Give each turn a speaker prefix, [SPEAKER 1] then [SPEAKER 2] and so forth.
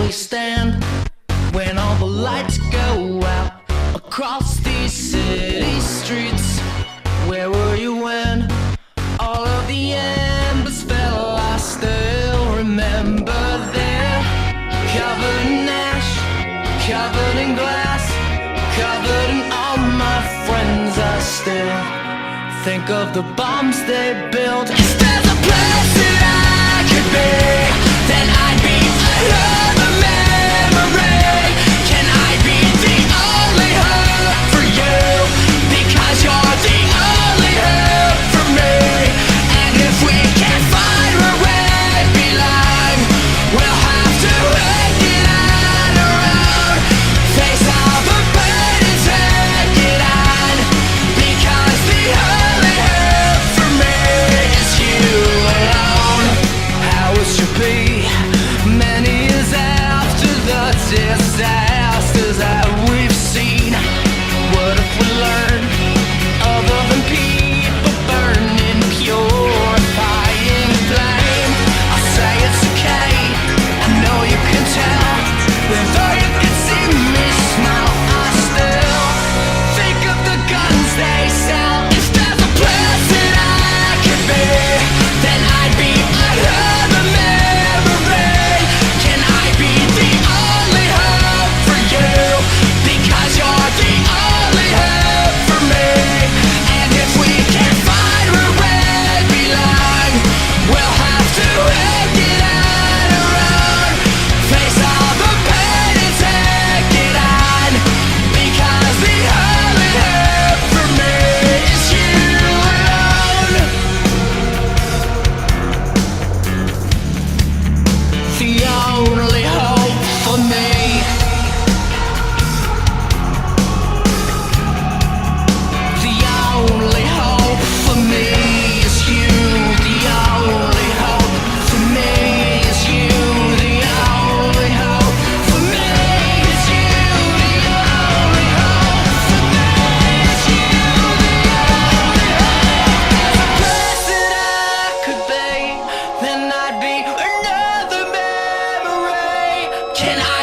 [SPEAKER 1] we stand when all the lights go out across these city streets? Where were you when all of the embers fell? I still remember there, covered in ash, covered in glass, covered in all my friends. I still think of the bombs they built. If there's a place that I could be, then I'd be another memory. Can I be the only hope for you? Because you're the only hope for me. And if we can't find where we belong, we'll have to make it on our own. Face all the pain and take it on. Because the only hope for me is you alone. How it should be many years after the disasters that we've seen. What if we learn other than people burning purifying flame? I say it's okay, I know you can tell. Though you can see me smile, I still think of the guns they sell. If there's a place that I could be, then I'd be another memory. Can I be the only hope for you? Because you're the only hope for me. And if we can't find where we belong, we'll have to make it on our own. Face all the pain and take it on. Because the only hope for me is you alone. The only hope for me. The only hope for me is you. The only hope for me is you. The only hope for me is you. The only hope for me is you. The only hope. There's a place that I could be, then I'd be another memory. Can I